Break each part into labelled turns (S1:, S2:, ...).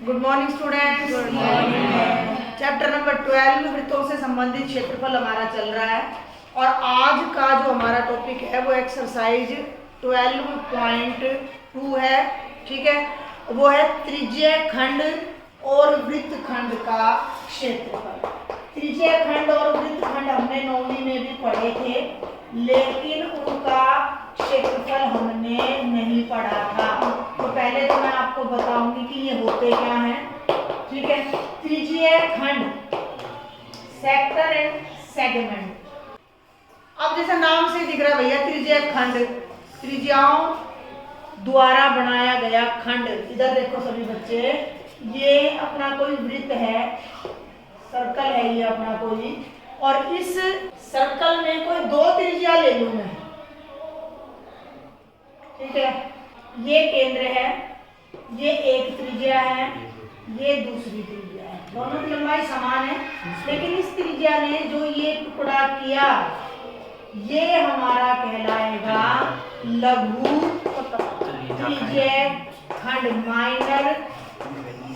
S1: Good morning students.
S2: Good morning.
S1: Chapter number 12 वृत्तों से संबंधित क्षेत्रफल हमारा चल रहा है और आज का जो हमारा टॉपिक है वो एक्सरसाइज 12.2 है। ठीक है, वो है त्रिज्य खंड और वृत्तखंड का क्षेत्रफल। त्रिज्य खंड और वृत्तखंड हमने नौवीं में भी पढ़े थे, लेकिन उनका क्षेत्रफल हमने नहीं पढ़ा था। तो पहले तो मैं आपको बताऊंगी कि ये होते क्या हैं। ठीक है, त्रिज्य खंड, सेक्टर एंड सेगमेंट। अब जैसे नाम से दिख रहा है भैया, त्रिज्य खंड, त्रिज्याओं द्वारा बनाया गया खंड। इधर देखो सभी बच्चे, ये अपना कोई वृत्त है, सर्कल है ये अपना कोई, और इस सर्कल में कोई दो त्रिज्या ले लूं मैं। ठीक है, ये केंद्र है, ये एक त्रिज्या है, ये दूसरी त्रिज्या है, दोनों की लंबाई समान है, लेकिन इस त्रिज्या ने जो ये टुकड़ा किया ये हमारा कहलाएगा लघु त्रिज्य खंड, माइनर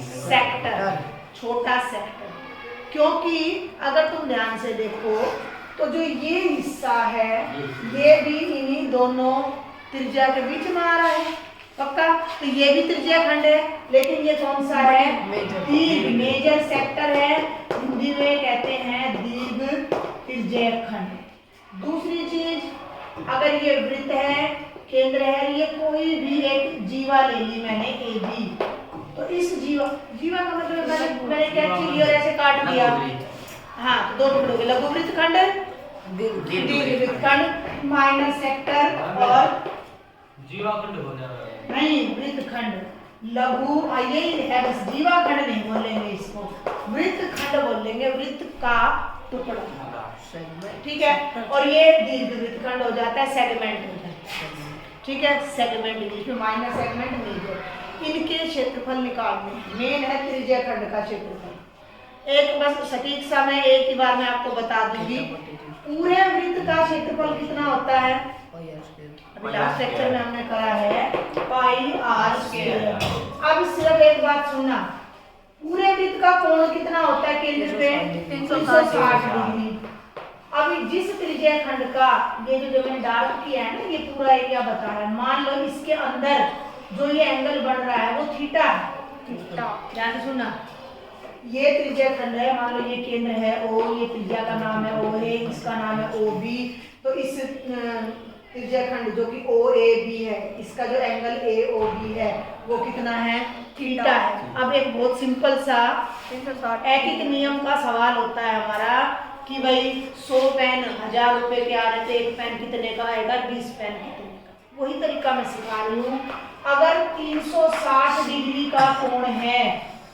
S1: सेक्टर, छोटा सेक्टर। क्योंकि अगर तुम ध्यान से देखो तो जो ये हिस्सा है ये भी इन्हीं दोनों त्रिज्या के बीच में आ रहा है, पक्का। तो ये भी त्रिज्या खंड है, लेकिन ये कौन सा है? दीर्घ, मेजर सेक्टर है, हिंदी में कहते हैं दीर्घ त्रिज्य खंड। दूसरी चीज, अगर ये वृत्त है, केंद्र है, ये कोई भी एक जीवा ले ली मैंने, ए बी, तो इस जीवा का मतलब मैंने क्या चीज और ऐसे काट दिया, हाँ, तो दो टुकड़े हो गए, लघु वृत्तखंड, दीर्घ वृत्तखंड, माइनर सेक्टर और
S2: जीवाखंड हो जाएगा।
S1: नहीं, वृत्तखंड। लघु यही है, बस जीवाखंड नहीं बोलेंगे इसको, वृत्तखंड बोलेंगे, वृत्त का टुकड़ा। ठीक है, और ये दीर्घ वृत्तखंड हो जाता है, सेगमेंट हो जाता है। ठीक है, सेगमेंट इंग्लिश में, माइनर सेगमेंट मेजर। इनके क्षेत्रफल निकालने, मेन है त्रिज्य खंड का क्षेत्रफल। एक बस सटीक सा मैं एक ही बार में आपको बता दूंगी, पूरे वृत्त का क्षेत्रफल कितना होता है? अभी लास्ट लेक्चर में हमने कहा है पाई आर स्क्वायर। अब सिर्फ एक बात सुनना, पूरे वृत्त का कोण कितना होता है केंद्र पे? 360 डिग्री। अभी जिस त्रिज्य खंड का ये जो मैंने डार्क किया है ना, ये पूरा एरिया बता रहा है, मान लो इसके अंदर जो ये एंगल बन रहा है वो थीटा है। ध्यान से सुनना, ये त्रिज्य खंड है, मान लो ये केंद्र है ओ, ये त्रिज्या का नाम है ओ ए, इसका नाम है ओ बी। तो इस त्रिज्य खंड जो कि ओ ए बी है, इसका जो एंगल ए ओ बी है वो कितना है? थीटा है। अब एक बहुत सिंपल सा एकिक नियम का सवाल होता है हमारा कि भाई 100 पेन 1000 रुपए के आ रहे थे, एक पेन कितने का आएगा? 20 पेन कितने का? वही तरीका मैं सिखा रही हूँ। अगर 360 डिग्री का कोण है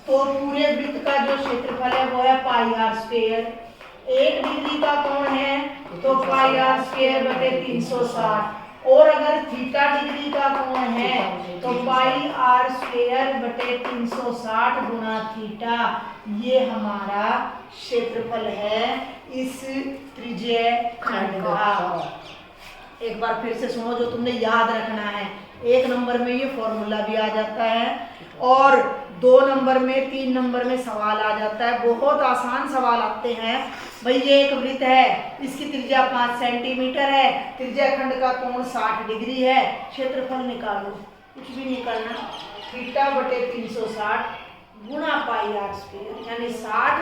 S1: तो पूरे वृत्त का जो क्षेत्रफल है वो है पाई आर स्क्वायर। 1 डिग्री का कोण है तो पाई आर स्क्वायर बटे 360, और अगर थीटा डिग्री का कोण है तो पाई आर स्क्वायर बटे 360 गुणा थीटा। ये हमारा क्षेत्रफल है इस त्रिज्य खंड का। एक बार फिर से सुनो, जो तुमने याद रखना है। 1 नंबर में ये फॉर्मूला भी आ जाता है और 2 नंबर में, 3 नंबर में सवाल आ जाता है। बहुत आसान सवाल आते हैं। भाई ये एक वृत्त है, इसकी त्रिज्या 5 सेंटीमीटर है, त्रिज्य खंड का कोण 60 डिग्री है, क्षेत्रफल निकालो। कुछ भी नहीं करना, थीटा बटे 360 गुणा पाई आर स्क्वायर, यानी 60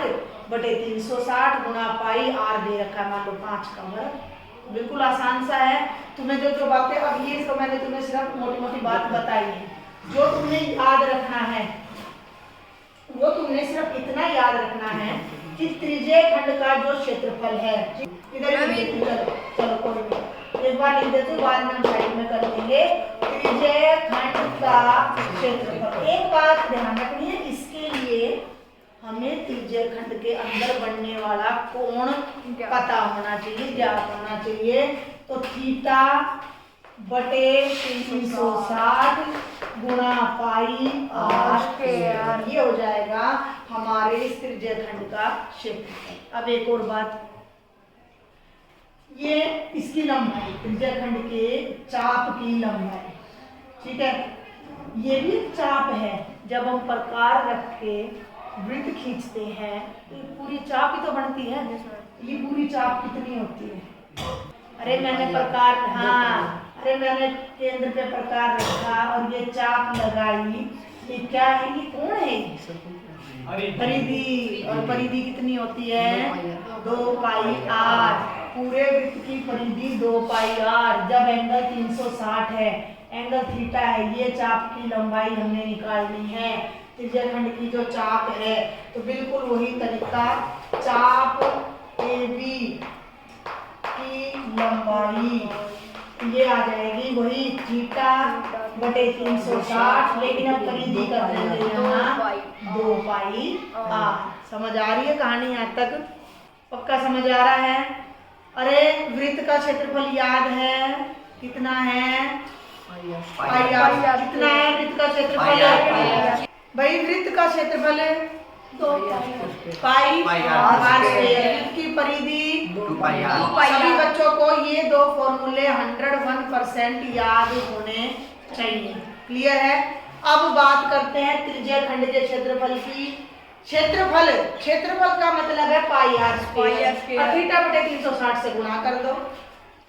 S1: बटे 360 गुणा पाई आर दे रखा है, मान लो 5 का वर्ग। बिल्कुल आसान सा है। तुम्हें जो बातें, अब ये तो मैंने तुम्हें सिर्फ मोटी मोटी बात बताई है, जो तुमने याद रखना है वो तुमने सिर्फ इतना याद रखना है कि त्रिज्य खंड का जो क्षेत्रफल है, इधर चलो कोई नहीं, एक बार लिख देते हो, बाद में हम साइड में कर लेंगे। त्रिज्य खंड का क्षेत्रफल, एक बात ध्यान रखनी है, इसके लिए हमें त्रिज्य खंड के अंदर बनने वाला कोण पता होना चाहिए, ज्ञात होना चाहिए। तो थीटा बटे 360 गुणा पाई आर स्क्वायर, ये हो जाएगा हमारे इस त्रिज्य खंड का क्षेत्रफल। अब एक और बात, ये इसकी लंबाई, त्रिज्य खंड के चाप की लंबाई, ठीक है, ये भी चाप है, जब हम प्रकार रख के वृत्त खींचते हैं तो ये पूरी चाप ही तो बनती है। ये पूरी चाप कितनी होती है? अरे मैंने प्रकार, हाँ, अरे मैंने केंद्र पे प्रकार रखा और ये चाप लगाई, ये क्या है? ये कौन है? परिधि। और परिधि कितनी होती है? 2 पाई r। पूरे वृत्त की परिधि 2 पाई r। जब एंगल 360 है, एंगल थीटा है, ये चाप की लंबाई हमने निकालनी है। त्रिज्याखंड की जो चाप है, तो बिल्कुल वही तरीका, चाप AB की लंबाई ये आ जाएगी वही थीटा बटे 360, लेकिन अब परिधि कर देंगे यहाँ 2 पाई r। समझ आ रही है कहानी यहाँ तक? पक्का समझ आ रहा है? अरे वृत्त का क्षेत्रफल याद है कितना है? पाई r। कितना है वृत्त का क्षेत्रफल? भाई वृत्त का क्षेत्रफल 2 पाई r स्क्वायर। वृत्त की परिधि
S3: 2 पाई r।
S1: सभी बच्चों को ये 2 फॉर्मूले 101% याद होने चाहिए। क्लियर है? अब बात करते हैं त्रिज्याखंड के क्षेत्रफल की। क्षेत्रफल का मतलब है पाई r स्क्वायर। थीटा बटे 360 से गुणा कर दो।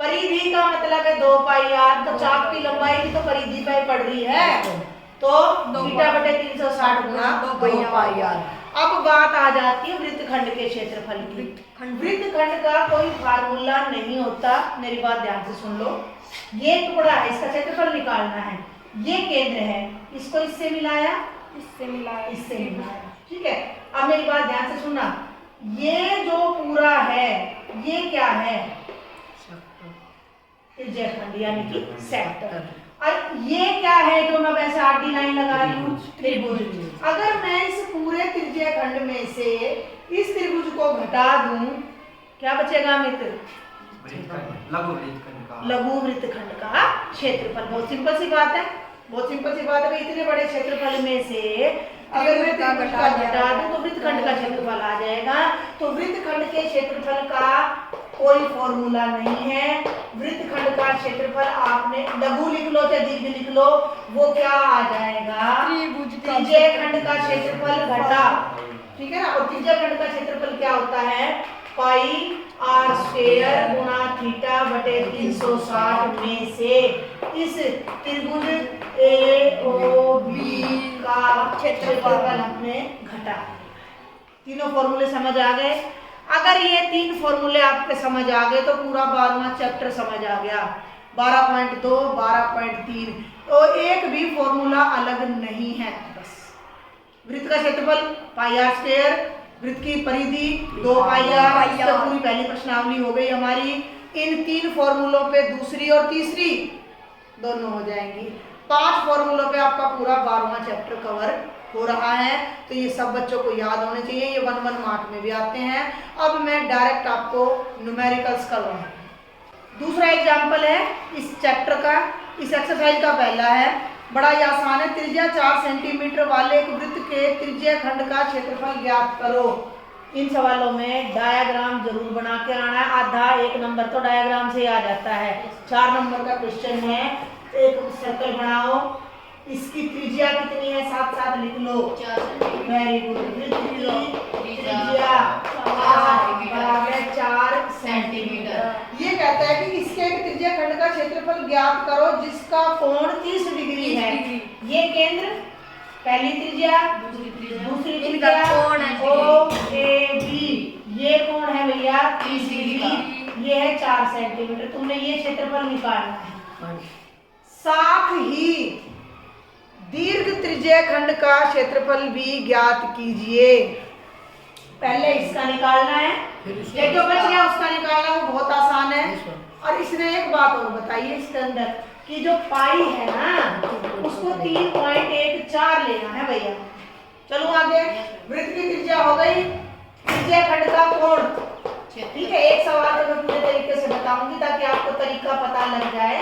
S1: परिधि का मतलब है 2 पाई r। तो चाप की लंबाई भी तो परिधि पे पड़ रही है, तो थीटा बटे 360 गुणा 2 पाई r। अब बात आ जाती है वृत्तखंड के क्षेत्रफल की। वृत्तखंड का कोई फार्मूला नहीं होता, मेरी बात ध्यान से सुन लो। ये टुकड़ा है, इसका क्षेत्रफल निकालना है। ये केंद्र है, इसको इससे मिलाया, इससे मिलाया। ठीक है, अब मेरी बात ध्यान से सुनना। ये जो पूरा है, ये क्या है? त्रिज्याखंड यानी कि सेक्टर। और ये क्या है जो मैं वैसे आडी लाइन लगा रही हूँ? त्रिभुज। अगर मैं इस पूरे त्रिज्याखंड में से इस त्रिभुज को घटा दूं, क्या बचेगा मित्र? लघु वृत्तखंड का क्षेत्रफल। बहुत सिंपल सी बात है, बहुत सिंपल सी बात है। इतने बड़े क्षेत्रफल में से अगर मैं त्रिभुज का घटा दूं तो वृत्तखंड का क्षेत्रफल आ जाएगा। तो वृत्तखंड के क्षेत्रफल का कोई फॉर्मूला नहीं है। वृत्तखंड का क्षेत्रफल आपने लघु लिख लो चाहे दीर्घ लिख लो, वो क्या आ जाएगा? त्रिज्याखंड का क्षेत्रफल घटा, ठीक है ना? और त्रिज्याखंड का क्षेत्रफल क्या होता है? पाई r स्क्वायर गुणा थीटा बटे 360 में से इस त्रिभुज AOB का क्षेत्रफल हमने घटा। तीनों फॉर्मूले समझ आ गए? अगर ये 3 फॉर्मूले आपके समझ आ गए तो पूरा 12वां चैप्टर समझ आ गया। 12.2, 12.3, तो एक भी फॉर्मूला अलग नहीं है। बस वृत्त का क्षेत्रफल पाई r स्क्वायर, वृत्त की परिधि 2 पाई r, तो पूरी पहली प्रश्नावली हो गई हमारी। इन 3 फॉर्मूलों पे दूसरी और तीसरी दोनों हो जाएंगी। 5 फॉर्मूलों पे आपका पूरा 12वां चैप्टर कवर हो रहा है। तो ये सब बच्चों को याद होने चाहिए, ये 1 मार्क में भी आते हैं। अब मैं डायरेक्ट आपको न्यूमेरिकल्स करवाऊंगा। दूसरा एग्जाम्पल है इस चैप्टर का, इस एक्सरसाइज का पहला है, बड़ा ही आसान है। त्रिज्या 4 सेंटीमीटर वाले एक वृत्त के त्रिज्याखंड का क्षेत्रफल ज्ञात करो। इन सवालों में डायग्राम जरूर बना के आना है। आधा 1 नंबर तो डायग्राम से ही आ जाता है। 4 नंबर का क्वेश्चन है। एक सर्कल बनाओ, इसकी त्रिज्या कितनी है? साथ साथ लिख लो। Very good. त्रिज्या बराबर 4 सेंटीमीटर। ये कहता है कि इसके एक त्रिज्याखंड का क्षेत्रफल ज्ञात करो जिसका कोण 30 डिग्री है। ये केंद्र, पहली त्रिज्या, दूसरी त्रिज्या OAB, ये कोण है भैया 30 डिग्री, ये है 4 सेंटीमीटर। तुमने ये क्षेत्रफल निकालना है। साथ ही दीर्घ त्रिज्याखंड का क्षेत्रफल भी ज्ञात कीजिए। पहले इसका निकालना है, ये जो बच गया उसका निकालना, वो बहुत आसान है। और इसने एक बात और बताइए इसके अंदर कि जो पाई है ना, उसको 3.14 लेना है भैया। चलो आगे। वृत्त की त्रिज्या हो गई, त्रिज्याखंड का कोण, ठीक है। एक सवाल तो मैं पूरे तरीके से बताऊंगी ताकि आपको तरीका पता लग जाए।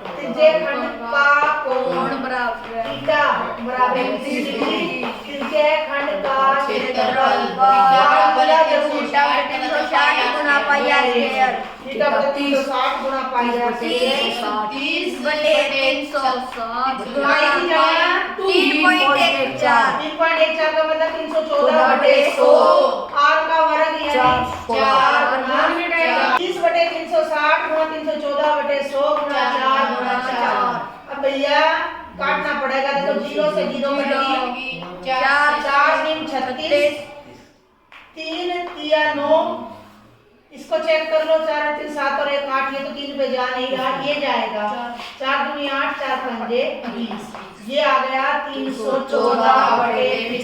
S1: त्रिज्याखंड का कोण थीटा बराबर 30 डिग्री। त्रिज्याखंड का क्षेत्रफल
S3: गुना पाई आर स्क्वायर।
S1: थीटा बटे 360 गुना पाई आर स्क्वायर।
S3: 30 बटे 360 गुना
S1: पाई की जगह
S3: 3.14
S1: 3.14 का मतलब 314 बटे 100। आर का वर्ग यानी 4 गुना 30 बटे 360 गुना 314 बटे 100 गुना 4 गुना 4। अब भैया काटना पड़ेगा, देखो 0 से 0 कटेगी, 4 3 36, 3 तिया 9, इसको चेक कर लो, 4 3 7 और 1 8, ये तो 3 पे जा नहीं रहा, ये जाएगा 4 दूनी 8 4 पंजे 20, ये आ गया 314 बटे 75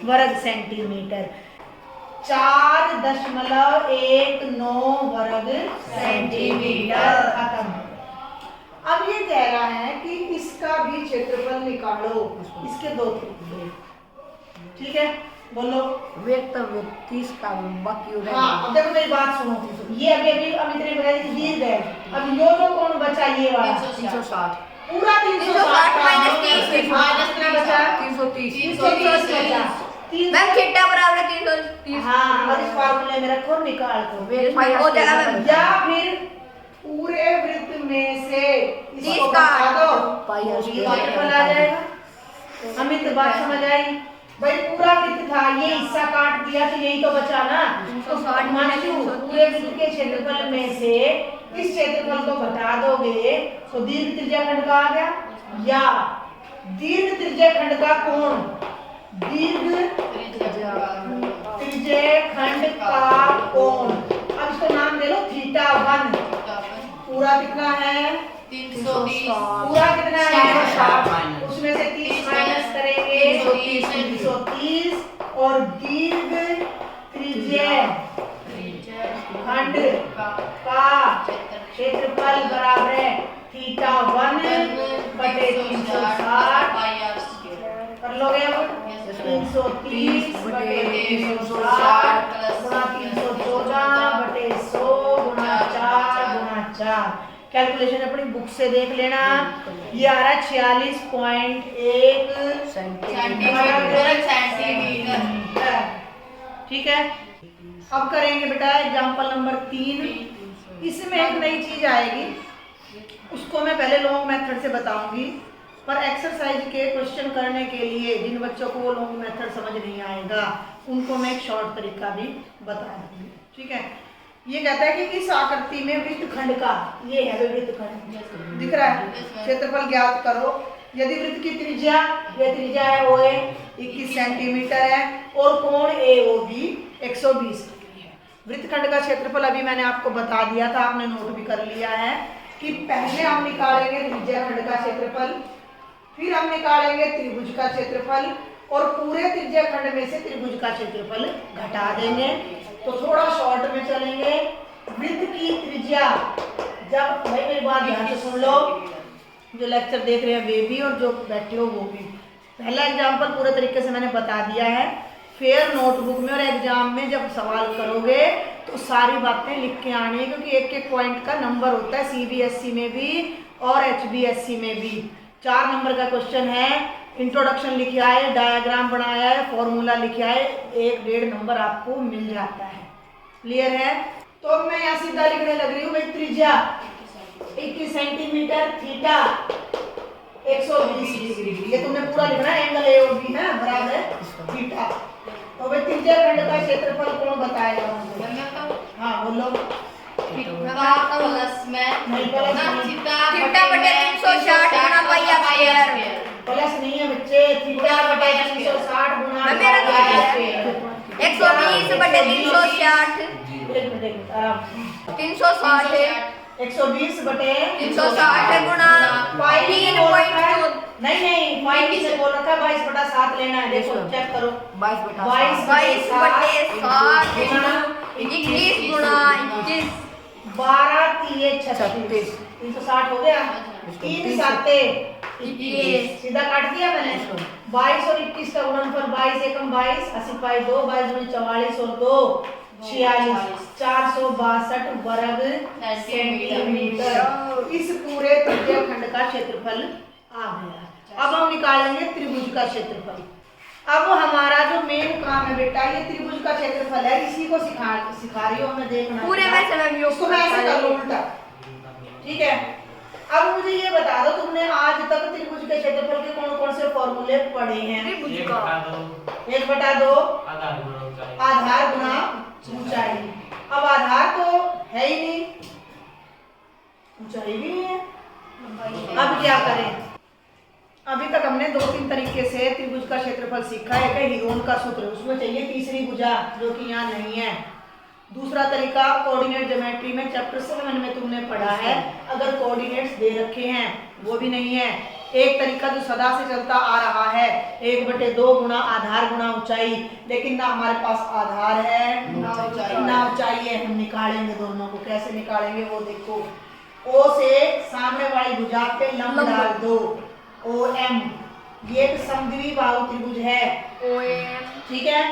S1: वर्ग सेंटीमीटर। 4.19 वर्ग सेंटीमीटर खत्म। अब ये कह रहा है कि इसका भी क्षेत्रफल निकालो, इसके दो तरीके, ठीक है, बोलो।
S3: व्यक्त 30 का बाकी रह
S1: हाँ, अब देखो मेरी बात सुनो, ये अभी इतने बताई दीर्घ है, अब यो जो कौन बचा ये वाला
S3: 360
S1: पूरा 360
S3: माइनस 30
S1: कितना बचा
S3: 330
S1: 330 बचा।
S3: मैम थीटा बराबर है 330।
S1: हाँ, और इस फार्मूले में रखो, निकाल दो,
S3: हो जाएगा मैम।
S1: या फिर पूरे वृत्त में से इसको
S3: 30
S1: घटा दो,
S3: पाई आर स्क्वायर
S1: क्षेत्रफल आ जाएगा। हमें तो बात समझ आई भाई, पूरा वृत्त था, ये हिस्सा काट दिया तो यही तो बचा ना, तो मानू पूरे वृत्त के क्षेत्रफल में से इस क्षेत्रफल को घटा दोगे तो दीर्घ त्रिज्या खंड का आ गया, या दीर्घ त्रिज्या खंड का कोण, दीर्घ त्रिज्या खंड का कोण, अब इसको नाम दे लो थीटा 1। पूरा कितना है
S3: 330
S1: पूरा कितना है
S2: 360
S1: उसमें से 30 माइनस करेंगे 330 और दीर्घ त्रिज्या खंड का क्षेत्रफल बराबर है थीटा 1 बटे 360 कर लोगे अब 330 बटे 360 गुना 314 बटे 100 गुना 4 गुना 4। कैलकुलेशन अपनी बुक से देख लेना, ये आ रहा है 46.1 सेंटीमीटर, ठीक है। अब करेंगे बेटा एग्जांपल नंबर 3, इसमें एक नई चीज आएगी, उसको मैं पहले लॉन्ग मेथड से बताऊंगी, पर एक्सरसाइज के क्वेश्चन करने के लिए जिन बच्चों को वो लॉन्ग मेथड समझ नहीं आएगा उनको मैं एक शॉर्ट तरीका भी बता दूंगी, ठीक है। ये कहता है कि इस आकृति में वृत्तखंड का, ये है वृत्तखंड दिख रहा है, क्षेत्रफल ज्ञात करो। यदि वृत्त की त्रिज्या, ये त्रिज्या है वो है 21 सेंटीमीटर है और कोण AOB 120 डिग्री है। वृत्तखंड का क्षेत्रफल अभी मैंने आपको बता दिया था, आपने नोट भी कर लिया है कि पहले हम निकालेंगे त्रिज्या खंड का क्षेत्रफल, फिर हम निकालेंगे त्रिभुज का क्षेत्रफल और पूरे त्रिज्या खंड में से त्रिभुज का क्षेत्रफल घटा देंगे। तो थोड़ा शॉर्ट में चलेंगे। वृत्त की त्रिज्या, जब भाई मेरी बात ध्यान से सुन लो, जो लेक्चर देख रहे हैं वे भी और जो बैठे हो वो भी, पहला एग्जाम्पल पूरे तरीके से मैंने बता दिया है। फिर नोटबुक में और एग्जाम में जब सवाल करोगे तो सारी बातें लिख के आनी है, क्योंकि एक एक पॉइंट का नंबर होता है, CBSE में भी और HBSE में भी। 4 नंबर का क्वेश्चन है, इंट्रोडक्शन लिखा है, डायग्राम बनाया है, फॉर्मूला लिखा है, 1-1.5 नंबर आपको मिल जाता है। क्लियर है? तो मैं यहाँ सीधा लिखने लग रही हूँ भाई, त्रिज्या 21 सेंटीमीटर, थीटा 120 डिग्री, ये तुमने पूरा लिखना है, एंगल AOB है बराबर थीटा। तो भाई त्रिज्या खंड का क्षेत्रफल कौन बताएगा मुझे? हाँ बोलो।
S3: थीटा बटे 360 गुना पाई आर स्क्वायर।
S1: प्लस नहीं है बच्चे, थीटा बटे 360 गुना
S3: मेरा तो 120 बटे 360 360
S1: 120 बटे
S3: 360 गुना 3.2
S1: नहीं फाइव से बोल रखा 22 बटा 7 लेना है, देखो चेक करो
S3: 22 बटे
S1: 22
S3: 60 21 गुना 21
S1: 12 3 36 360 हो गया, 3 7 21 सीधा काट दिया मैंने। 22 और 21 का गुणनफल 22 एकम 22 80 पाई 2 22 दूनी 44 और 2 46 462 वर्ग सेंटीमीटर। इस पूरे त्रिज्या खंड का क्षेत्रफल आ गया। अब हम निकालेंगे त्रिभुज का क्षेत्रफल। अब हमारा जो मेन काम है बेटा, ये त्रिभुज का क्षेत्रफल है, इसी को सिखा रही हूँ मैं, देखना
S3: पूरे में से मैं
S1: इसको मैं ऐसे कर लूं उल्टा, ठीक है। अब मुझे ये बता दो, तुमने आज तक त्रिभुज के क्षेत्रफल के कौन कौन से फॉर्मूले पढ़े हैं?
S3: त्रिभुज
S2: एक
S3: का
S2: बटा दो
S1: 1/2
S2: आधार गुणा ऊंचाई।
S1: आधार गुना ऊंचाई। अब आधार तो है ही नहीं, ऊंचाई भी नहीं है। अब क्या करें? अभी तक हमने 2-3 तरीके से त्रिभुज का क्षेत्रफल सीखा है। एक है हीरोन का सूत्र, उसमें चाहिए तीसरी भुजा जो कि यहाँ नहीं है। दूसरा तरीका कोऑर्डिनेट ज्योमेट्री में चैप्टर 7 में तुमने पढ़ा है, अगर कोऑर्डिनेट्स दे रखे हैं वो भी नहीं है। एक तरीका जो सदा से चलता आ रहा है 1/2 गुना आधार गुना ऊंचाई, लेकिन ना हमारे पास आधार है ना ऊंचाई है। हम निकालेंगे दोनों को, कैसे निकालेंगे वो देखो। ओ से सामने वाली भुजा पे लंब डाल दो, OM, ये एक समद्विबाहु त्रिभुज है,
S3: OM,
S1: ठीक है।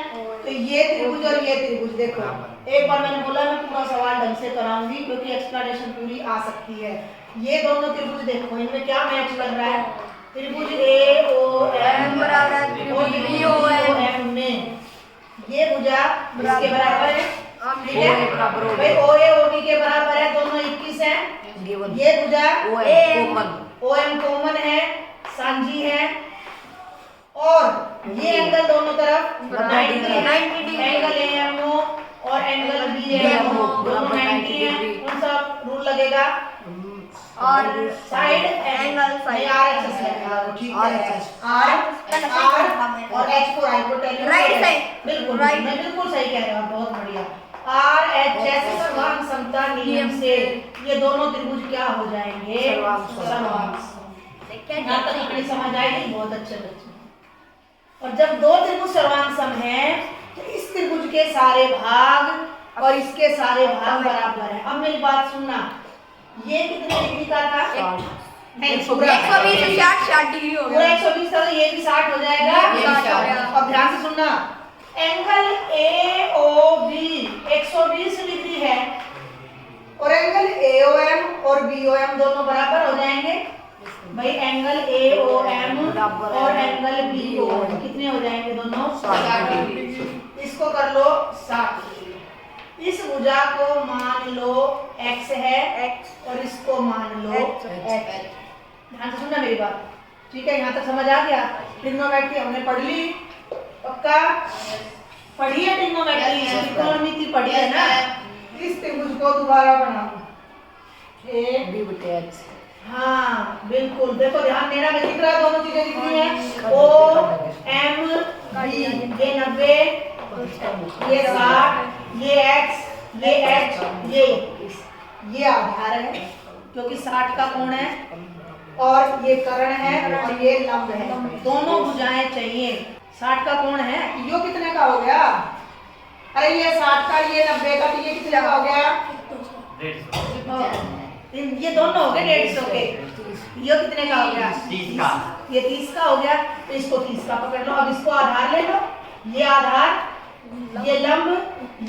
S1: तो ये त्रिभुज और ये त्रिभुज देखो, एक बार मैंने बोला मैं पूरा सवाल ढंग से कराऊंगी क्योंकि एक्सप्लेनेशन पूरी आ सकती है। ये दोनों त्रिभुज देखो, इनमें क्या मैच कर रहा है? त्रिभुज AOM
S3: बराबर त्रिभुज BOM
S1: में ये भुजा किसके बराबर है? ठीक है
S3: बराबर
S1: भाई, OA OB के बराबर है, दोनों 21 है। ये भुजा OM कॉमन है, सांझी है, और ये एंगल दोनों तरफ 90
S3: डिग्री।
S1: एंगल AMO और एंगल BMO दोनों 90 है। कौन सा रूल लगेगा?
S3: और
S1: साइड
S3: एंगल साइड
S1: RHS लगेगा, ठीक है। R और H को हाइपोटेन्यूज
S3: राइट साइड,
S1: बिल्कुल
S3: राइट।
S1: मैं बिल्कुल सही कह रहा हूँ, बहुत बढ़िया। RHS सर्वांग समता नियम से ये दोनों त्रिभुज क्या हो जाएंगे? सर्वांग। यहाँ तक अपनी समझ आएगी, बहुत अच्छे बच्चे। और जब दो त्रिभुज सर्वांग सम है तो इस त्रिभुज के सारे भाग और इसके सारे भाग बराबर है। अब मेरी बात सुनना, ये कितने डिग्री का था? नहीं, पूरा
S3: 120 60 डिग्री हो
S1: पूरा
S3: गया।
S1: 120 था, तो ये भी 60 हो जाएगा।
S3: ये भी 60 हो गया।
S1: अब ध्यान से सुनना, एंगल AOB 120 डिग्री है और एंगल AOM और BOM दोनों बराबर हो जाएंगे। भाई एंगल AOM और एंगल BOM कितने हो जाएंगे? दोनों 60 डिग्री। इसको कर लो 60। इस भुजा को मान लो x है और इसको मान लो h। ध्यान से सुनना मेरी बात, ठीक है? यहाँ तक समझ आ गया? ट्रिग्नोमेट्री हमने पढ़ ली, पक्का पढ़ी है? ट्रिग्नोमेट्री त्रिकोणमिति पढ़ी है ना? इस त्रिभुज को दोबारा बनाओ, हाँ बिल्कुल। देखो ध्यान देना, मैं लिख रहा, दोनों चीजें लिख रही हैं। OM B, ये 90, ये 60, ये x, ये h, ये आधार है क्योंकि 60 का कोण है, और ये कर्ण है और ये लंब है। दोनों भुजाएं चाहिए। 60 का कोण है, यो कितने का हो गया? अरे ये 60 का, ये 90 का, तो ये कितने का हो गया?
S2: 150।
S1: ये दोनों हो गए 150 के। ये कितने का हो गया?
S2: 30 का।
S1: ये 30 का हो गया, तो इसको 30 का पकड़ लो। अब इसको आधार ले लो, ये आधार, ये लंब,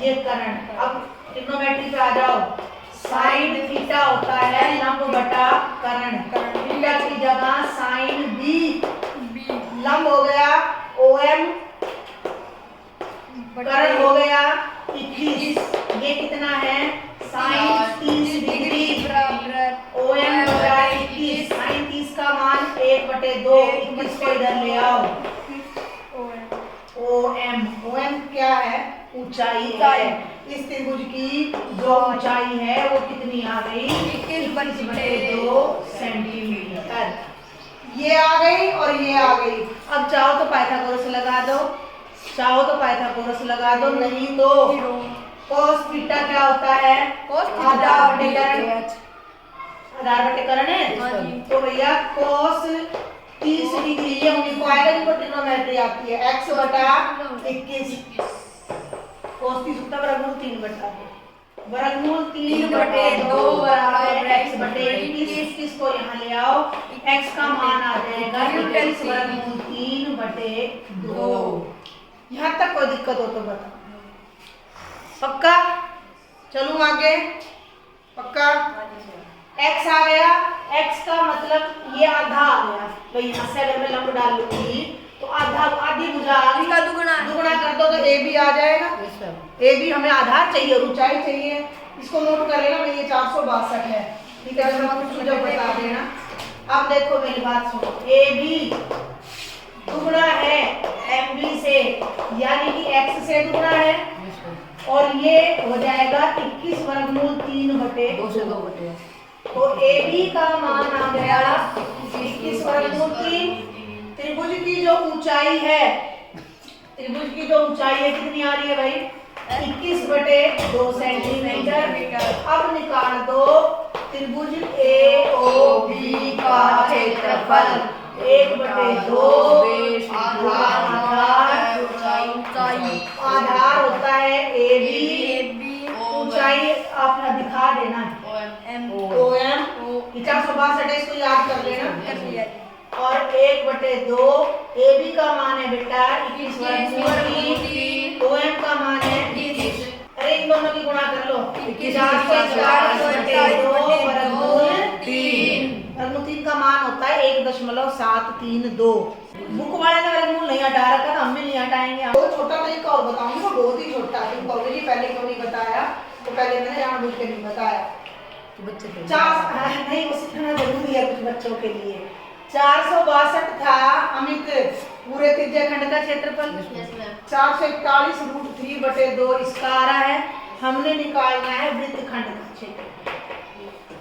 S1: ये कर्ण। अब ट्रिग्नोमेट्री पे आ जाओ। साइन थीटा होता है लंब बटा कर्ण। थीटा की जगह साइन बी, लंब हो गया OM, कर्ण हो गया 21। ये कितना है? साइन 30 डिग्री OM बटा 21। साइन 30 का मान 1/2, 21 को इधर ले आओ। OM क्या है? ऊंचाई है। इस त्रिभुज की जो ऊंचाई है वो कितनी आ गई? 21/2 सेंटीमीटर। ये आ गई और ये आ गई। अब चाहो तो पाइथागोरस लगा दो, चाहो तो पाइथागोरस लगा दो, नहीं तो cos थीटा क्या होता है? आधार बटे कर्ण। आधार बटे कर्ण है, तो भैया cos 30 डिग्री, ये हमने को आएगा जिनको ट्रिग्नोमेट्री आती है, x बटा 21। cos 30 होता है वर्गमूल 3 बटा 2। वर्गमूल 3/2 बराबर x बटे 21। किसको यहाँ ले आओ? x का मान आ जाएगा 21 वर्गमूल 3/2। यहाँ तक कोई दिक्कत हो तो बता। पक्का? चलूं आगे? पक्का? x आ गया, x का मतलब ये आधा आ गया। तो यहाँ से अगर मैं लंब डाल लूंगी तो आधा, आधी भुजा आ गई,
S3: इसका दुगुना
S1: दुगुना कर दो तो ए बी आ जाएगा। ए बी हमें आधार चाहिए और ऊंचाई चाहिए, इसको नोट कर लेना भाई, ये 462 है। ठीक है, जब कुछ मुझे बता देना। अब देखो मेरी बात सुनो, ए बी दुगुना है एम बी से, यानी कि एक्स से दुगुना है, और ये हो जाएगा 21 वर्गमूल 3/2। तो ए बी का मान आ गया 21 वर्गमूल 3। त्रिभुज की जो ऊंचाई है, त्रिभुज की जो ऊंचाई है कितनी आ रही है भाई? 21/2 सेंटीमीटर। अब निकाल दो त्रिभुज ए ओ बी का क्षेत्रफल 1/2 आधार होता है ए बी, ऊंचाई आपने दिखा देना ओ एम, 462 है, इसको याद कर लेना। और 1/2 ए बी का मान है बेटा 21 वर्गमूल 3, ओ एम का मान है 20। अरे इन दोनों की गुणा कर लो, 442 वर्गमूल 3। वर्गमूल 3 का मान होता है 1.732। बुक वाले ने वर्गमूल नहीं हटा रखा था, हम भी नहीं हटाएंगे। बहुत छोटा तरीका और बताऊंगी, वो बहुत ही छोटा, तुम कहोगे जी पहले क्यों नहीं बताया, तो पहले मैंने जानबूझ के नहीं बताया। नहीं, वो सीखना जरूरी है कुछ बच्चों के लिए। 462 था अमित पूरे त्रिज्याखंड का क्षेत्रफल, 441√3/2 इसका आ रहा है। हमने निकालना है वृत्तखंड का क्षेत्रफल,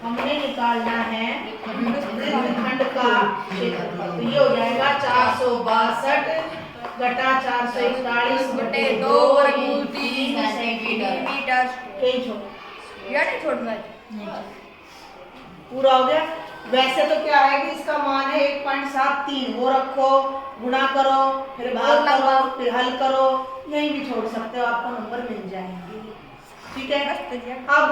S1: हमने निकालना है वृत्तखंड का क्षेत्रफल। तो ये हो जाएगा 462 घटा 441/2 वर्गमूल 3 सेंटीमीटर। पूरा हो गया। वैसे तो क्या है कि इसका मान है 1.73, वो रखो, गुणा करो, फिर भाग करो, फिर हल करो, यहीं भी छोड़ सकते हो, आपको नंबर मिल जाएंगे। ठीक है, अब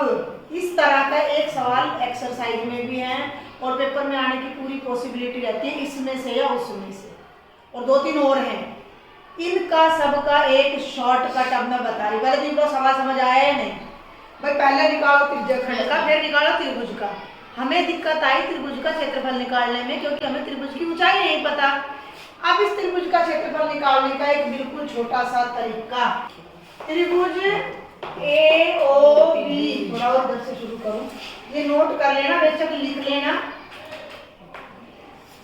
S1: इस तरह का एक सवाल एक्सरसाइज में भी है और पेपर में आने की पूरी पॉसिबिलिटी रहती है, इसमें से या उसमें से, और 2-3 और हैं। इनका सबका एक शॉर्टकट अब मैं बता रही हूँ। पहले इनको सवाल समझ आया है नहीं भाई? पहले निकालो त्रिज्याखंड का, फिर निकालो त्रिभुज का। हमें दिक्कत आई त्रिभुज का क्षेत्रफल निकालने में, क्योंकि हमें त्रिभुज की ऊंचाई नहीं पता। अब इस त्रिभुज का क्षेत्रफल निकालने का एक बिल्कुल छोटा सा तरीका, त्रिभुज ए ओ बी, थोड़ा और इधर से शुरू करूं, ये नोट कर लेना, बेशक लिख लेना,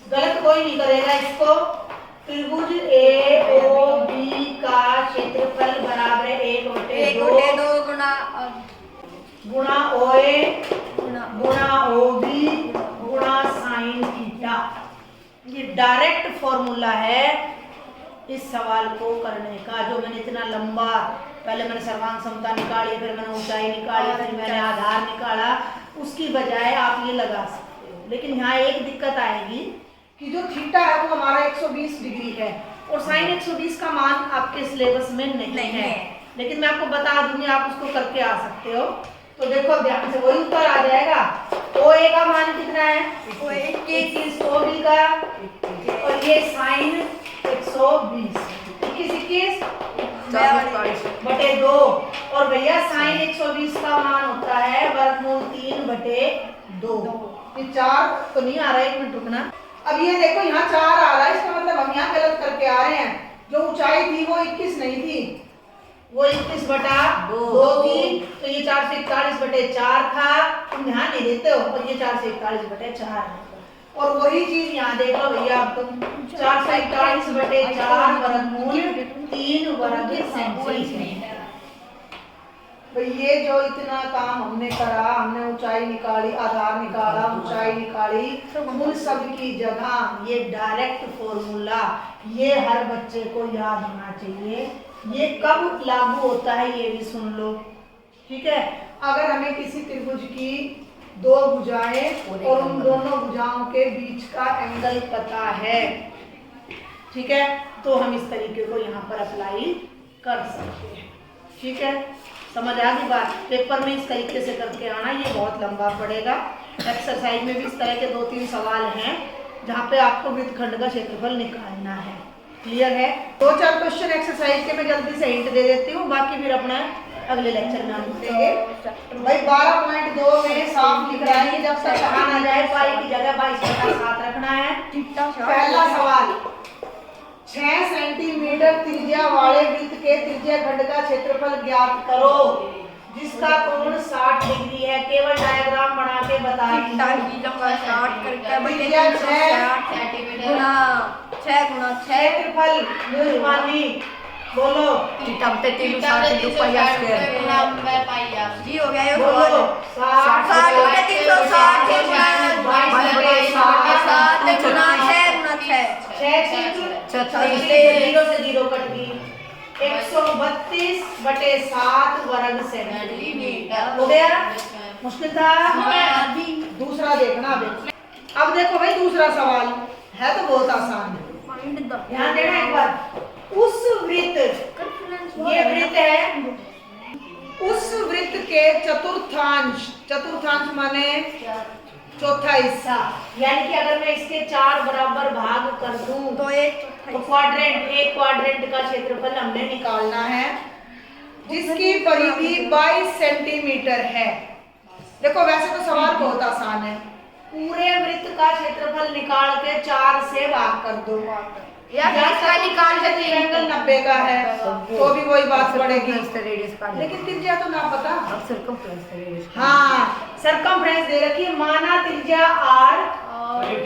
S1: गलत कोई नहीं करेगा इसको। त्रिभुज ए ओ बी का क्षेत्रफल बराबर है 1/2 गुणा ओ ए गुणा ओ बी गुणा साइन थीटा। ये डायरेक्ट फॉर्मूला है इस सवाल को करने का, जो मैंने इतना लंबा, पहले मैंने सर्वांग समता निकाली, फिर मैंने ऊंचाई निकाली, फिर मैंने आधार निकाला, उसकी बजाय आप ये लगा सकते हो। लेकिन यहाँ एक दिक्कत आएगी कि जो थीटा है वो हमारा 120 डिग्री है, और साइन 120 का मान आपके सिलेबस में नहीं है, लेकिन मैं आपको बता दूंगी, आप उसको करके आ सकते हो। तो देखो ध्यान से, वही उत्तर आ जाएगा। ओ ए का मान कितना है? 21, ओ बी का, और ये साइन 120, 21 42, और भैया साइन 120 का मान होता है वर्गमूल 3/2। ये 4 तो नहीं आ रहा है, 1 मिनट रुकना। अब ये देखो यहाँ 4 आ रहा है, इसका मतलब हम यहाँ गलत करके आ रहे हैं। जो ऊंचाई थी वो 21 नहीं थी, वो 21/2 थी, तो ये 441/4 था। तुम ध्यान नहीं देते हो, और ये 441/4 है। और वही चीज यहाँ देख लो भैया, अब तुम 441/4 वर्गमूल 3 वर्ग सेंटीमीटर। तो ये जो इतना काम हमने करा, हमने ऊंचाई निकाली, आधार निकाला, ऊंचाई निकाली, उन सब की जगह ये डायरेक्ट फॉर्मूला, ये हर बच्चे को याद होना चाहिए। ये कब लागू होता है ये भी सुन लो, ठीक है? अगर हमें किसी त्रिभुज की 2 भुजाएं और उन दोनों भुजाओं के बीच का एंगल पता है, ठीक है, तो हम इस तरीके को यहाँ पर अप्लाई कर सकते हैं। ठीक है, समझ आ गई बात? पेपर में इस तरीके से करके आना, ये बहुत लंबा पड़ेगा। एक्सरसाइज में भी इस तरह के 2-3 सवाल हैं जहाँ पे आपको वृत्तखंड का क्षेत्रफल निकालना है। क्लियर है? 2-4 क्वेश्चन एक्सरसाइज के मैं जल्दी से हिंट दे देती हूँ, बाकी फिर अपना अगले लेक्चर में हम देंगे। भाई 12.2 में साफ लिख रहा है कि जब तक कहा ना जाए पाई की जगह 22/7 रखना है। पहला सवाल, 6 सेंटीमीटर त्रिज्या वाले वृत्त के त्रिज्या खंड का क्षेत्रफल ज्ञात करो जिसका कोण 60 डिग्री है। केवल डायग्राम बना के बताइए। त्रिज्या 6
S3: गुना 6 गुना 6
S1: क्षेत्रफल मूलमानी बोलो
S3: थीटा बटे 360 पाई स्क्वायर जी हो गया ये
S1: बोलो
S3: 60 बटे 360 7 गुना 6 गुना 6
S1: जीरो से जीरो कट गई 132 बटे 7 वर्ग सेंटीमीटर हो गया। मुश्किल था। दूसरा देखना अब देखो भाई दूसरा सवाल है तो बहुत आसान है, ध्यान देना एक बार। उस वृत्त ये वृत्त है, उस वृत्त के चतुर्थांश माने चौथा हिस्सा, यानी कि अगर मैं इसके 4 बराबर भाग कर दूं तो एक क्वाड्रेंट का क्षेत्रफल हमने निकालना है जिसकी परिधि 22 सेंटीमीटर है। देखो वैसे तो सवाल बहुत आसान है, पूरे वृत्त का क्षेत्रफल निकाल के 4 से भाग कर दो
S3: यार इसका निकाल के
S1: एंगल 90 का है तो भी वही बात पड़ेगी,
S3: रेडियस का
S1: लेकिन त्रिज्या तो ना पता।
S3: अब सर्कमफ्रेंस रेडियस
S1: हाँ सरकमफ्रेंस दे रखी है, माना त्रिज्या r,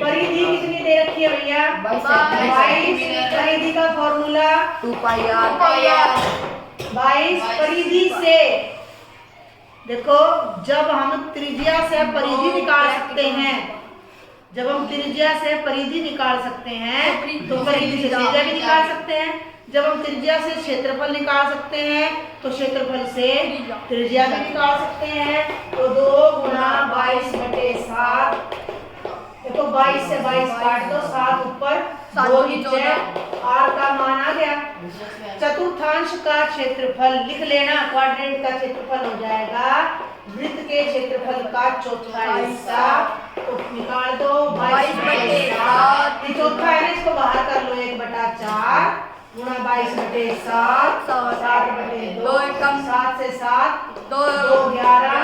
S1: परिधि कितनी दे रखी है भैया 22, परिधि का फॉर्मूला
S3: 2 पाई r
S1: 22 परिधि से। देखो जब हम त्रिज्या से परिधि निकाल सकते हैं, जब हम त्रिज्या से परिधि निकाल सकते हैं तो परिधि से त्रिज्या भी निकाल सकते हैं, जब हम त्रिज्या से क्षेत्रफल निकाल सकते हैं तो क्षेत्रफल से त्रिज्या भी निकाल सकते हैं। तो 2 गुना 22 बटे 7, देखो 22 से 22 काट दो, 7 ऊपर 2 नीचे, r का मान आ गया। चतुर्थांश का क्षेत्रफल लिख लेना, क्वाड्रेंट का क्षेत्रफल हो जाएगा वृत्त के क्षेत्रफल का चौथा हिस्सा, तो निकाल दो 22 बटे 7, ये चौथा है ना, इसको बाहर कर लो 1/4 गुणा 22 बटे 7 7 बटे 2 7 से 7 2 11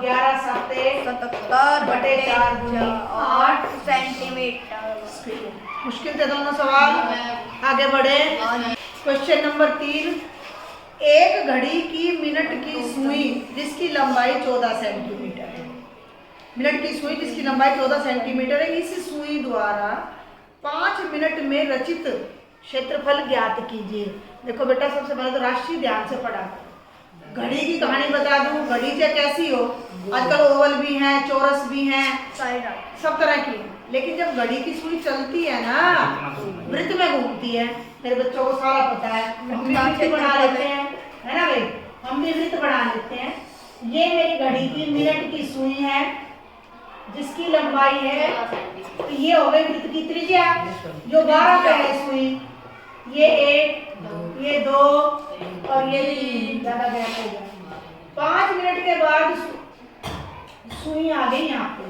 S1: 11 7 77 बटे 4 गुनी 8
S3: सेंटीमीटर।
S1: मुश्किल थे दोनों सवाल, आगे बढ़े। क्वेश्चन नंबर 3, एक घड़ी की मिनट की सुई जिसकी लंबाई 14 सेंटीमीटर है, मिनट की सुई जिसकी लंबाई 14 सेंटीमीटर है, इस सुई द्वारा 5 मिनट में रचित क्षेत्रफल ज्ञात कीजिए। देखो बेटा सबसे पहले तो राशि ध्यान से पढ़ा, घड़ी की कहानी बता दूं, घड़ी चाहे कैसी हो, आजकल ओवल भी हैं, चौरस भी हैं, सब तरह की, लेकिन जब घड़ी की सुई चलती है ना वृत्त में घूमती है, मेरे बच्चों को सारा पता है, हम भी वृत्त बना लेते हैं, है ना भाई, हम भी वृत्त बना लेते हैं। ये मेरी घड़ी की मिनट की सुई है जिसकी लंबाई है, तो ये हो गई वृत्त की त्रिज्या जो 12 पे है सुई, ये 1 ये 2 और ये 3, ज्यादा गैप हो गया। 5 मिनट के बाद सुई आ गई यहाँ पे,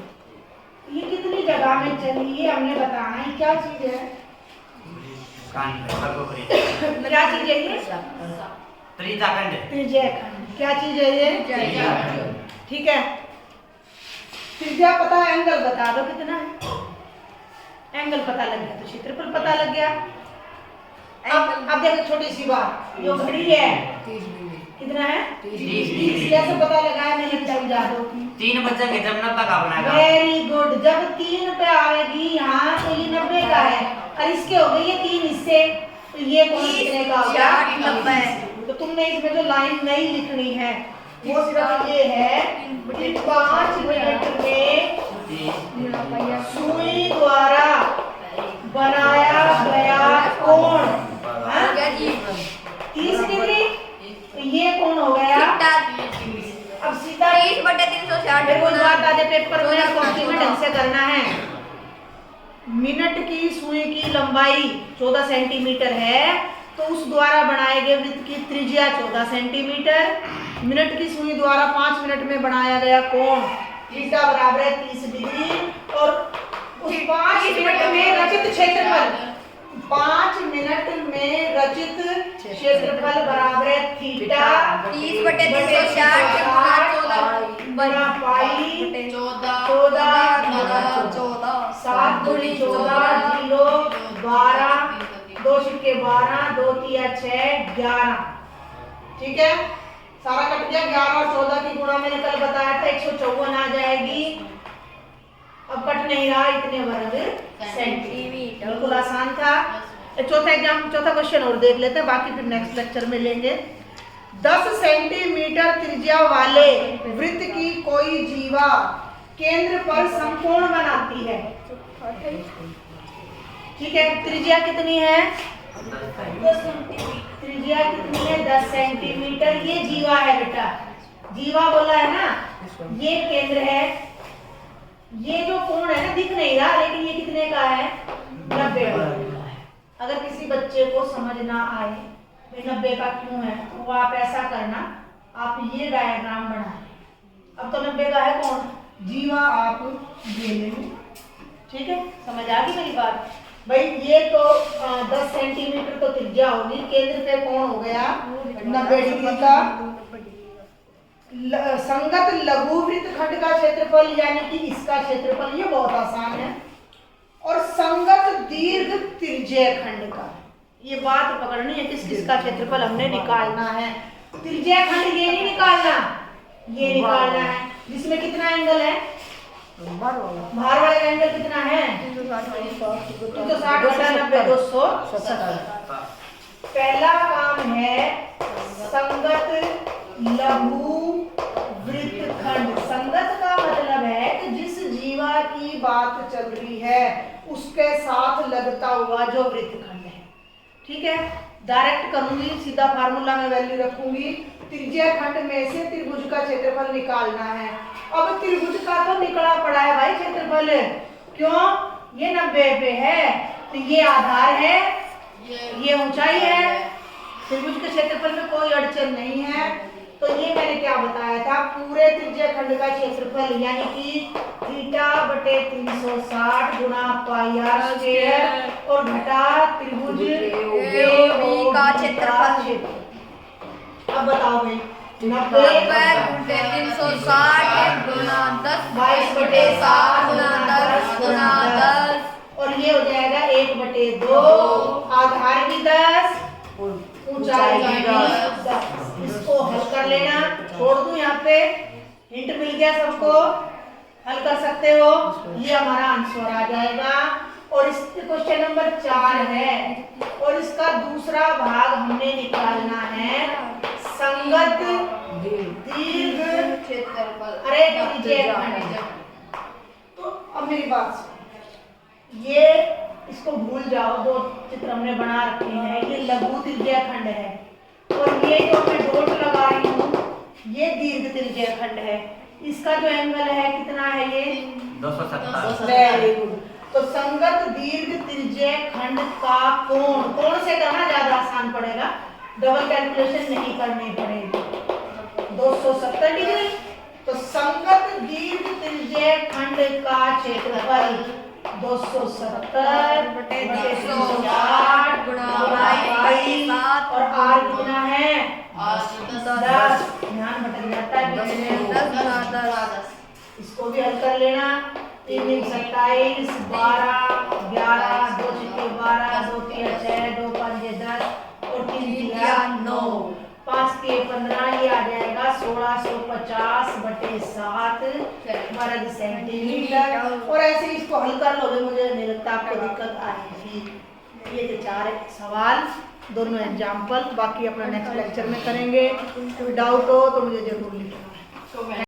S1: ये कितनी जगह में चली ये हमने बताना है। क्या चीज है, क्या चीज है ये, त्रिज्या खंड। क्या चीज है ये, ठीक है। त्रिज्या पता है, एंगल बता दो कितना है, एंगल पता लग गया तो क्षेत्रफल पता लग गया। अब देखो छोटी सी बात, जो घड़ी है कितना है 30, कैसे पता लगा है, मैंने समझा दो
S2: 3 बजेंगे जब 90 का बनाएगा।
S1: वेरी गुड, जब 3 पे आएगी यहाँ तो ये 90 का है, और इसके हो गए ये 3 हिस्से, तो ये कितने का हो गया 90। तो तुमने इसमें जो लाइन नहीं लिखनी है वो सिर्फ ये है कि 5 मिनट में सुई द्वारा बनाया गया कोण 30 डिग्री, तो ये कोण हो गया। अब सीधा
S3: 30 बटे 360
S1: कोई बात आज पेपर में कॉम्प्लीमेंट ढंग से करना है। मिनट की सुई की लंबाई 14 सेंटीमीटर है, तो उस द्वारा बनाए गए वृत्त की त्रिज्या 14 सेंटीमीटर, मिनट की सुई द्वारा 5 मिनट में बनाया गया कोण थीटा बराबर है 30 डिग्री, और उस 5 मिनट में रचित क्षेत्रफल 5 मिनट में रचित क्षेत्रफल बराबर है थीटा
S3: 30 बटे 360
S1: गुणा पाई 14 7 दूनी 14 0 12 2 छिक्के 12, 2 तिया 6, 11। ठीक है, सारा कट गया। 11 और 14 की गुणा मैंने कल बताया था 154 आ जाएगी। अब कट नहीं रहा, इतने वर्ग सेंटीमीटर। बिल्कुल आसान था। चौथा क्वेश्चन और देख लेते हैं, बाकी फिर नेक्स्ट लेक्चर में लेंगे। 10 सेंटीमीटर त्रिज्या वाले वृत्त की कोई जीवा केंद्र पर समकोण बनाती है। ठीक है, त्रिज्या कितनी है? 10 सेंटीमीटर। त्रिज्या कितनी है? 10 सेंटीमीटर। ये जीवा है बेटा, जीवा बोला है ना, ये केंद्र है। ये जो कोण है ना, दिख नहीं रहा, लेकिन ये कितने का है? 90 का है। अगर किसी बच्चे को समझ ना आए 90 का क्यों है, वो आप ऐसा करना, आप ये डायग्राम बनाए। अब तो 90 का है कोण, जीवा आप ये ले लो। ठीक है, समझ आ गई मेरी बात? भाई ये तो 10 सेंटीमीटर तो त्रिज्या होगी, केंद्र पे कोण हो गया 90 डिग्री का। संगत लघु वृत्त खंड का क्षेत्रफल यानी कि इसका क्षेत्रफल, ये बहुत आसान है। और संगत दीर्घ त्रिज्यीय खंड का, ये बात पकड़नी है, किस किस का क्षेत्रफल हमने निकालना है। त्रिज्यीय खंड ये नहीं निकालना, ये निकालना है जिसमें कितना एंगल है? भार वाले का एंगल कितना है? 360 बटा 90, 270। पहला काम है संगत लघु वृत्तखंड। संगत का मतलब है कि जिस जीवा की बात चल रही है उसके साथ लगता हुआ जो वृत्तखंड है। ठीक है, डायरेक्ट करूंगी, सीधा फार्मूला में वैल्यू रखूंगी। त्रिज्यीय खंड में से त्रिभुज का क्षेत्रफल निकालना है। अब त्रिभुज का तो निकला पड़ा है भाई क्षेत्रफल, क्यों? ये 90 पे है, तो ये आधार है, ये ऊंचाई है। त्रिभुज के क्षेत्रफल में कोई अड़चन नहीं है। तो ये मैंने क्या बताया था, पूरे त्रिज्यीय खंड का क्षेत्रफल यानी कि थीटा बटे 360 गुणा पाई आर स्क्वायर और घटा त्रिभुज AOB का क्षेत्रफल। अब बताओ भाई, 90
S3: बटे 360 गुणा 10
S1: 22 बटे 7
S3: गुणा 10 गुणा 10
S1: और ये हो जाएगा 1/2। आधार भी 10, ऊंचाई भी 10। इसको हल कर लेना, छोड़ दूं यहाँ पे, हिंट मिल गया सबको, हल कर सकते हो। ये हमारा आंसर आ जाएगा। और इस क्वेश्चन नंबर 4 है और इसका दूसरा भाग हमने निकालना है संगत दीर्घ
S3: क्षेत्रफल।
S1: अरे त्रिज्यीय खंड। तो अब मेरी बात सुनो, ये इसको भूल जाओ, 2 चित्र हमने बना रखे हैं। ये लघु त्रिज्यीय खंड है और ये जो मैं डॉट लगा रही हूँ ये दीर्घ त्रिज्यीय खंड है। इसका जो एंगल है कितना है? ये
S2: 270।
S1: Very good. तो संगत दीर्घ त्रिज्यीय खंड का कोण, कोण से करना ज्यादा आसान पड़ेगा, डबल कैलकुलेशन नहीं करनी पड़ेगी। 270 डिग्री। तो संगत दीर्घ त्रिज्यीय खंड का क्षेत्रफल 270 बटे 360 गुणा पाई और आर कितना है? 10। ध्यान भटक जाता है,
S3: 10 गुणा 10।
S1: इसको भी हल कर लेना। 3 × 27 12 11 2 छिक्के 12 2 तिया 6 2 5 10 और 3 तिया 9 5 के 15। ये आ जाएगा 1650 बटे 7 वर्ग सेंटीमीटर। और ऐसे ही इसको हल कर लोगे, मुझे नहीं लगता आपको दिक्कत आएगी। ये थे 4 सवाल, दोनों एग्जाम्पल। बाकी अपना नेक्स्ट लेक्चर में करेंगे। कोई डाउट हो तो मुझे जरूर लिखना है।